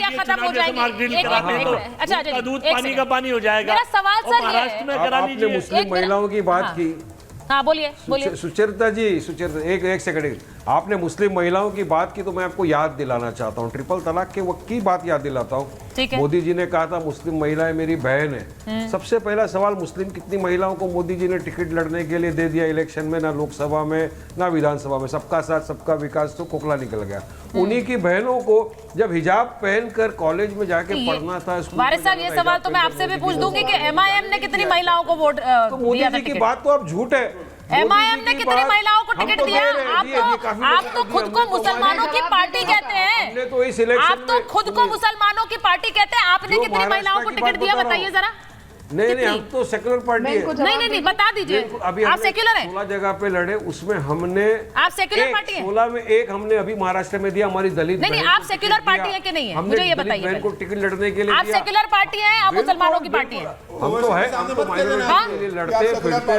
गाड़ियां खत्म हो जाएंगी। अच्छा दूध पानी का पानी हो जाएगा। मेरा सवाल सर महाराष्ट्र में करा आपने लीजिए। मुस्लिम महिलाओं की बात की। हाँ बोलिए बोलिए। सुचरिता जी, सुचरिता एक सेकंड, आपने मुस्लिम महिलाओं की बात की तो मैं आपको याद दिलाना चाहता हूँ, ट्रिपल तलाक के वक्त की बात याद दिलाता हूँ। मोदी जी ने कहा था मुस्लिम महिलाएं मेरी बहन है। सबसे पहला सवाल, मुस्लिम कितनी महिलाओं को मोदी जी ने टिकट लड़ने के लिए दे दिया इलेक्शन में, ना लोकसभा में ना विधानसभा में। सबका साथ सबका विकास तो खोखला निकल गया। उन्हीं की बहनों को जब हिजाब पहनकर कॉलेज में जाके पढ़ना था, वारिस साहब ये सवाल तो मैं आपसे भी पूछ दूंगी कि MIM ने कितनी महिलाओं को वोट तो मोदी जी की बात तो अब झूठ है। MIM ने कितनी महिलाओं को टिकट दिया? आप तो खुद को मुसलमानों की पार्टी कहते हैं, आप तो खुद को मुसलमानों की पार्टी कहते हैं, आपने कितनी महिलाओं को टिकट दिया बताइए जरा। नहीं, हम तो सेक्युलर पार्टी है। नहीं, बता दीजिए। अभी आप सेक्युलर हैं? 16 जगह पे लड़े, उसमें हमने आप सेक्युलर पार्टी हैं? 16 में एक हमने अभी महाराष्ट्र में दिया, हमारी दलित नहीं, आप सेक्युलर पार्टी है कि नहीं है, मुझे ये बताइए। बहन को टिकट लड़ने के लिए आप सेक्युलर पार्टी है, आप मुसलमानों की पार्टी है? हम तो है, हम तो माइनॉरिटी के लिए लड़ते फिरते।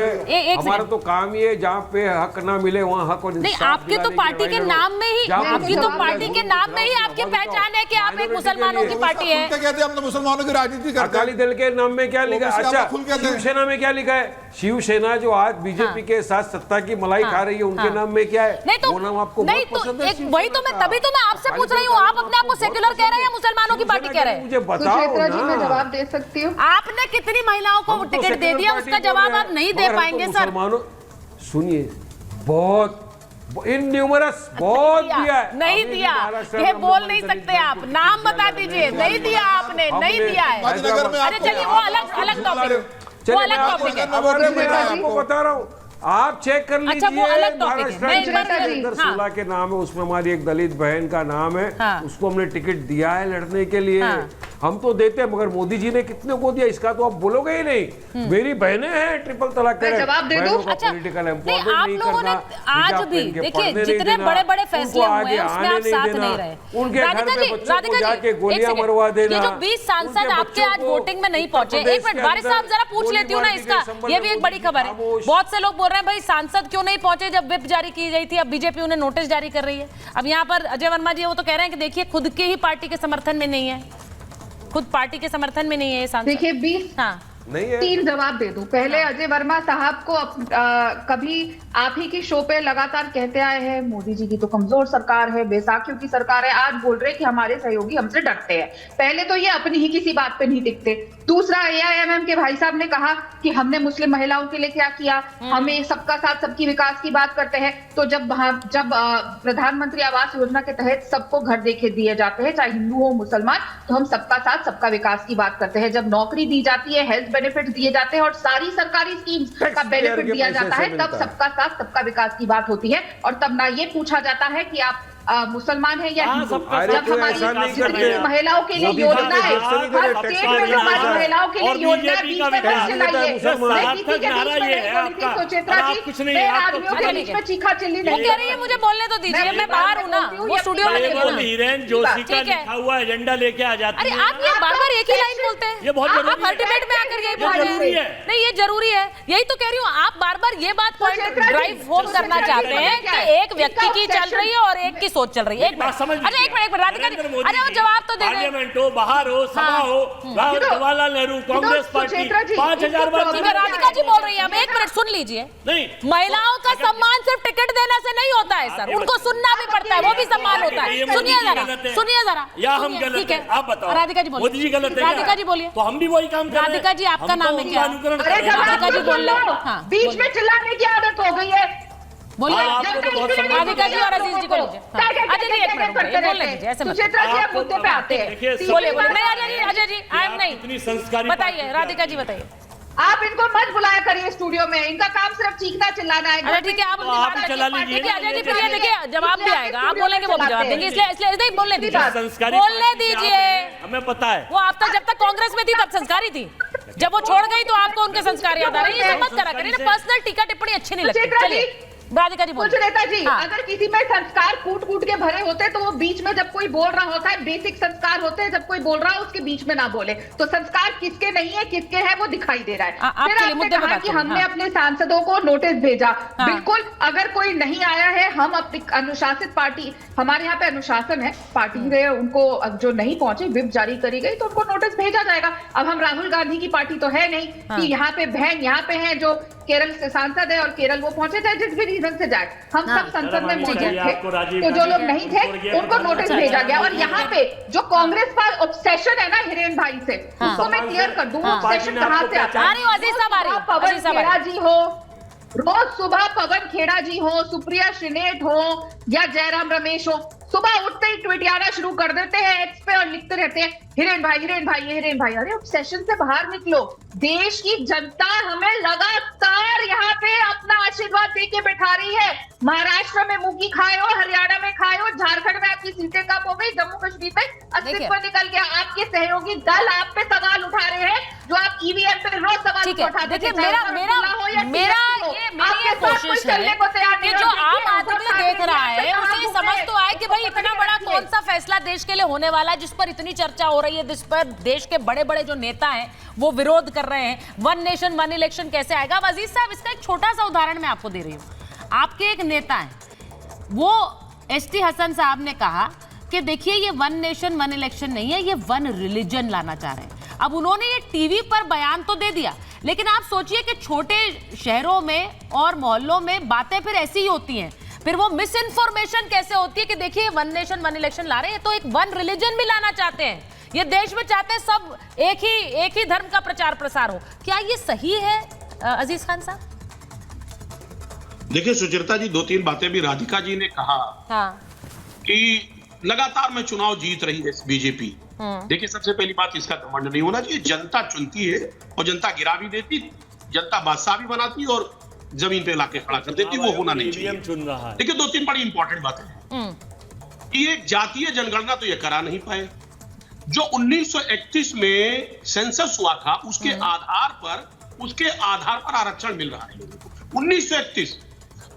हमारा तो काम ये, जहाँ पे हक ना मिले वहाँ हक और नहीं, आपके तो पार्टी के नाम में ही, आपकी तो पार्टी के नाम में ही आपकी पहचान है कि आप एक मुसलमानों की पार्टी है। कहते हैं हम तो मुसलमानों की राजनीति करते हैं। अकाली दल के नाम में क्या लिखा? अच्छा, शिवसेना में क्या लिखा है? शिवसेना जो आज बीजेपी के साथ सत्ता की मलाई खा रही है, उनके नाम में क्या है? नहीं तो वो नाम आपको नहीं तो वही तो मैं तभी तो मैं आपसे पूछ रही हूँ, आप अपने आप को सेक्युलर कह रहे हैं या मुसलमानों की पार्टी कह रहे हैं? मुझे बताओ ना। मैं जवाब दे सकती हूँ। आपने कितनी महिलाओं को टिकट दे दिया, उसका जवाब आप नहीं दे पाएंगे सर। सुनिए, बहुत इनन्यूमरस बहुत दिया है। नहीं दिया, ये बोल नहीं सकते आप। नाम बता दीजिए। नहीं दिया आपने, नहीं दिया है। अरे चलिए वो अलग टॉपिक, वो अलग टॉपिक है। मैं आपको बता रहा हूँ, आप चेक कर लीजिए। अच्छा, वो अलग टॉपिक है। महाराष्ट्र 16 के नाम है, उसमें हमारी एक दलित बहन का नाम है, उसको हमने टिकट दिया है लड़ने के लिए। हम तो देते हैं, मगर मोदी जी ने कितने को दिया इसका तो आप बोलोगे ही नहीं। मेरी बहनें हैं, ट्रिपल तलाक करें, जवाब दे दो। अच्छा, पॉलिटिकल नहीं, आप लोगों ने आज भी देखिए जितने बड़े बड़े फैसले हुए हैं उसमें आप साथ नहीं रहे। उनके घर में बच्चों को जाके गोलियां मरवा देना। ये जो 20 सांसद आपके आज वोटिंग में नहीं पहुंचे, एक मिनट वारिस साहब जरा पूछ लेती हूँ ना इसका, ये भी एक बड़ी खबर है। बहुत से लोग बोल रहे हैं भाई सांसद क्यों नहीं पहुंचे जब व्हिप जारी की गई थी, अब बीजेपी उन्हें नोटिस जारी कर रही है। अब यहाँ पर अजय वर्मा जी वो तो कह रहे हैं कि देखिए खुद के ही पार्टी के समर्थन में नहीं है, खुद पार्टी के समर्थन में नहीं है ये सांसद। देखिए 20 नहीं है। 3 जवाब दे दूं। पहले अजय वर्मा साहब को कभी आप ही की शो पे लगातार कहते आए हैं मोदी जी की तो कमजोर सरकार है, बैसाखियों की सरकार है। आज बोल रहे कि हमारे सहयोगी हमसे डरते हैं। पहले तो ये अपनी ही किसी बात पे नहीं टिकते। दूसरा, AIMM के भाई साहब ने कहा कि हमने मुस्लिम महिलाओं के लिए क्या किया, हमें सबका साथ सबकी विकास की बात करते हैं। तो जब प्रधानमंत्री आवास योजना के तहत सबको घर देके दिए जाते हैं, चाहे हिंदू हो मुसलमान, तो हम सबका साथ सबका विकास की बात करते हैं। जब नौकरी दी जाती है, हेल्थ बेनिफिट दिए जाते हैं और सारी सरकारी स्कीम्स का बेनिफिट दिया जाता है, तब सबका साथ सबका विकास की बात होती है। और तब ना ये पूछा जाता है कि आप मुसलमान है या हिंदू। जब हमारी महिलाओं के लिए योजना है, हर स्टेट में जो हमारी महिलाओं के लिए योजना है, 20 में चलाइए। सुचित्रा जी आदमियों के बीच में चीखा चिल्ली नहीं कह रही है, मुझे बोलने तो दीजिए, मैं बाहर हूँ ना, वो स्टूडियो में नहीं। हिरेन जोशी का लिखा हुआ एजेंडा लेके आ जाती है। अरे आप ये बार-बार एक ही लाइन बोलते हैं, ये बहुत आप हर डिबेट में आकर यही बोल रहे हैं। नहीं, ये जरूरी है, यही तो कह रही हूँ। आप बार-बार ये बात पॉइंट ड्राइव होम करना चाहते हैं कि एक व्यक्ति की चल रही है और एक की सोच चल रही है। एक मिनट, अच्छा एक मिनट राधिका जी, अरे वो जवाब तो दे दे। पार्लियामेंट हो, बाहर हो, सभा हो, जवाहरलाल नेहरू कांग्रेस पार्टी 5000 बार। राधिका जी बोल रही है, अब एक मिनट सुन लीजिए। नहीं, महिलाओं का सम्मान सिर्फ टिकट देने से नहीं होता है सर, उनको सुनना भी पड़ता है, वो भी सम्मान होता है। सुनिए जरा, सुनिए जरा, या हम गलत है? आप बताओ। राधिका जी बोलिए। मोदी जी गलत है? राधिका जी बोलिए। तो हम भी वही काम कर रहे हैं। राधिका जी आपका नाम है क्या? राधिका जी बोल रहे, बीच में चिल्लाने की आदत हो गई है। बोलिए राधिका जी और अजीज जी को लीजिए। अजय जी एक मिनट बोल लीजिए, सुचित्रा जी आप मुद्दे पे आते हैं। बोलिए बोलिए। नहीं अजय जी आई एम नहीं, बताइए राधिका जी बताइए। आप इनको मत बुलाया करिए स्टूडियो में, इनका काम सिर्फ चीखना चिल्लाना है। अच्छा ठीक है, आप चला लीजिए। अजय जी फिर ये देखिए जवाब भी आएगा, आप बोलेंगे वो भी जवाब देंगे, इसलिए नहीं बोलने दीजिए, बोलने दीजिए। हमें पता है वो आप तक जब तक कांग्रेस में थी तब संस्कारी थी, जब वो छोड़ गई तो आपको उनके संस्कार याद आ रहे हैं। ये मत करा करिए, पर्सनल टीका टिप्पणी अच्छी नहीं लगती। चलिए राधिका जी कुछ बोलिए। नेता जी, हाँ। अगर किसी में संस्कार कूट कूट के भरे होते तो वो बीच में जब कोई बोल रहा होता है, बेसिक संस्कार होते हैं, जब कोई बोल रहा है उसके बीच में ना बोले, तो संस्कार किसके नहीं है किसके है वो दिखाई दे रहा है। आपके फिर लिए आपने मुद्दे पे कहा बात कि करें, हमने हाँ। अपने सांसदों को नोटिस भेजा। हाँ। बिल्कुल, अगर कोई नहीं आया है, हम अपनी अनुशासित पार्टी, हमारे यहाँ पे अनुशासन है, पार्टी ने उनको जो नहीं पहुंचे, व्हिप जारी करी गई तो उनको नोटिस भेजा जाएगा। अब हम राहुल गांधी की पार्टी तो है नहीं हाँ। कि यहाँ पे बहन यहाँ पे है जो केरल से सांसद है और केरल वो पहुंचे चाहे जिस भी रीजन से जाए, हम सब संसद में मौजूद थे, तो जो लोग नहीं थे उनको नोटिस भेजा गया। और यहाँ पे जो कांग्रेस का ऑब्सेशन है ना हिरेन भाई से, उसको मैं क्लियर कर दूं, ऑब्सेशन कहाँ से आता आ रही हूँ, अजीज साहब आ रही हूँ, पवन अजीज साहब आ रही खेड़ा जी हो, रोज सुबह पवन खेड़ा जी हो, सुप्रिया श्रीनेट हो या जयराम रमेश हो, सुबह उठते ही ट्वीट आना शुरू कर देते हैं एक्स पे और लिखते रहते हैं हिरेन भाई हिरेन भाई हिरेन भाई। अरे ऑब्सेशन से बाहर निकलो, देश की जनता हमें लगातार यहाँ पे अपना आशीर्वाद देके बैठा रही है। महाराष्ट्र में मुंगी खाए हो, हरियाणा में खाए हो, झारखंड में आपकी सीटें कम हो गई, जम्मू कश्मीर में अस्तित्व निकल गया। आपके सहयोगी दल आप पे सवाल उठा रहे हैं, जो आप ईवीएम पे रोज सवाल उठाते थे। देखिए मेरा ये कोशिश है कि जो आम आदमी देख रहा है उसे ये समझ तो आए कि भाई इतना बड़ा कौन सा फैसला देश के लिए होने वाला है जिस पर इतनी चर्चा हो रही है, जिस पर देश के बड़े बड़े जो नेता हैं वो विरोध कर रहे हैं। वन नेशन वन इलेक्शन कैसे आएगा? अब अजीज साहब, इसका एक छोटा सा उदाहरण मैं आपको दे रही हूँ। आपके एक नेता हैं, वो एसटी हसन साहब ने कहा कि देखिए ये वन नेशन वन इलेक्शन नहीं है, ये वन रिलीजन लाना चाह रहे हैं। अब उन्होंने ये टीवी पर बयान तो दे दिया, लेकिन आप सोचिए कि छोटे शहरों में और मोहल्लों में बातें फिर ऐसी ही होती हैं, फिर वो मिस इन्फॉर्मेशन कैसे होती है कि देखिए वन नेशन वन इलेक्शन ला रहे हैं, तो एक वन रिलीजन भी लाना चाहते हैं। ये देश में चाहते हैं सब एक ही धर्म का प्रचार प्रसार हो। क्या ये सही है अजीज खान साहब? देखिए सुचरिता जी, दो तीन बातें भी राधिका जी ने कहा कि लगातार में चुनाव जीत रही है बीजेपी। देखिए सबसे पहली बात, इसका घमंड नहीं होना चाहिए। जनता चुनती है और जनता गिरा भी देती, जनता बादशाह भी बनाती और जमीन पे लाके खड़ा कर देती, वो होना नहीं चाहिए। चुन रहा है। देखिए दो तीन बड़ी इंपॉर्टेंट बातें हैं कि एक जातीय जनगणना तो ये करा नहीं पाए। जो 1931 में सेंसस हुआ था उसके आधार पर आरक्षण मिल रहा है लोगों को। 1931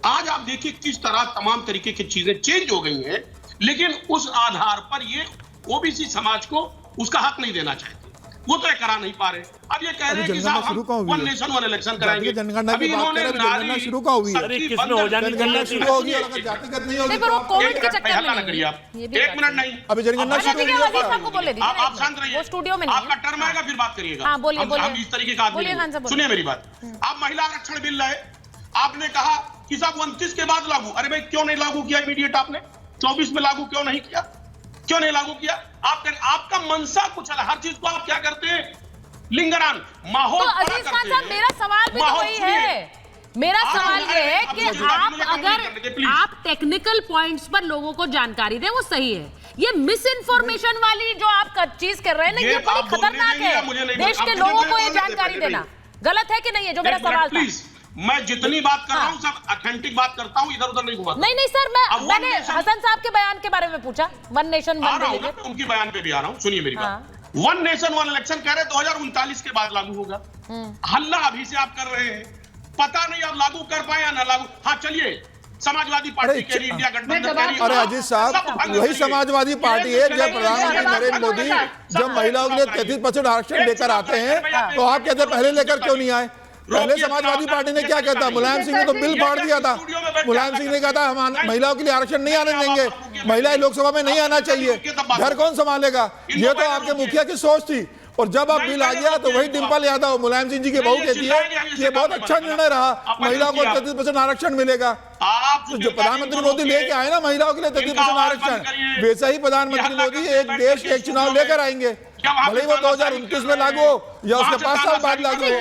आज आप देखिए किस तरह तमाम तरीके की चीजें चेंज हो गई हैं, लेकिन उस आधार पर ये ओबीसी समाज को उसका हक नहीं देना चाहते, वो तो करा नहीं पा रहे। अब ये कह रहे हैं कि साहब हम वन नेशन वन इलेक्शन कराएंगे। जनगणना अभी की बात इन्होंने करें, जनगणना शुरू का हुई है, अरे किसमें हो जानी जनगणना चाहिए शुरू होगी और अगर जातिगत नहीं होगी पर वो कोविड के चक्कर हल्ला में न करिए आप, ये भी एक मिनट नहीं, अभी जनगणना अच्छा, शुरू ठीक है, होगी। अजीज साहब को बोले दीजिए ना, आप शांत रहिए, वो स्टूडियो में नहीं है। आपका टर्म आएगा फिर बात करिएगा। हाँ, बोलिए, बोलिए। हम इस तरीके का आदमी बोलिए, नहीं। खान साहब, बोलिए। सुनिए मेरी बात, आप महिला आरक्षण बिल लाए, आपने कहा कि साहब 29 के बाद लागू। अरे भाई क्यों नहीं लागू किया इमीडिएट? आपने 24 में लागू क्यों नहीं किया? क्यों नहीं लागू किया? आपका मनसा कुछ अलग, हर चीज को आप क्या करते हैं, लिंगरान माहौल। तो अजीज खान साहब, मेरा सवाल भी तो वही है। मेरा सवाल ये है कि आप टेक्निकल पॉइंट्स पर लोगों को जानकारी दें, वो सही है। ये मिस इन्फॉर्मेशन वाली जो आप चीज कर रहे हैं ना, ये बड़ी खतरनाक है। देश के लोगों को ये जानकारी देना गलत है कि नहीं है, जो मेरा सवाल था। मैं जितनी बात कर रहा हूँ सब ऑथेंटिक बात करता हूँ, इधर उधर नहीं घुमाता। नहीं सर, मैंने हसन साहब के बयान के बारे में पूछा, वन नेशन वन रिलीजन। उनकी बयान पे भी आ रहा हूँ, सुनिए मेरी बात। वन नेशन वन इलेक्शन कह रहे 2039 के बाद लागू होगा। हल्ला अभी से आप कर रहे हैं, पता नहीं आप लागू कर पाए या ना लागू। हाँ चलिए, समाजवादी पार्टी के लिए, इंडिया गठबंधन के लिए, अरे अजीज साहब, वही समाजवादी पार्टी है जब प्रधानमंत्री नरेंद्र मोदी जब महिलाओं के लिए 33% आरक्षण लेकर आते हैं, तो आप कहते पहले लेकर क्यों नहीं आए? पहले समाजवादी पार्टी ने क्या कहता, मुलायम सिंह ने तो बिल फाड़ दिया था। मुलायम सिंह ने कहा था हम महिलाओं के लिए आरक्षण नहीं आने देंगे, महिलाएं लोकसभा में नहीं आना चाहिए, घर कौन संभालेगा? ये तो आपके मुखिया की सोच थी। और जब अब बिल आ गया तो वही डिम्पल यादव, मुलायम सिंह जी की बहू, कहती है कि ये बहुत अच्छा निर्णय रहा, महिलाओं को 33% आरक्षण मिलेगा। तो जो प्रधानमंत्री मोदी लेके आए ना महिलाओं के लिए 33% आरक्षण, वैसा ही प्रधानमंत्री मोदी एक देश एक चुनाव लेकर आएंगे, भले ही वो 2029 में लागू हो या उसके 5 साल बाद लागू हो।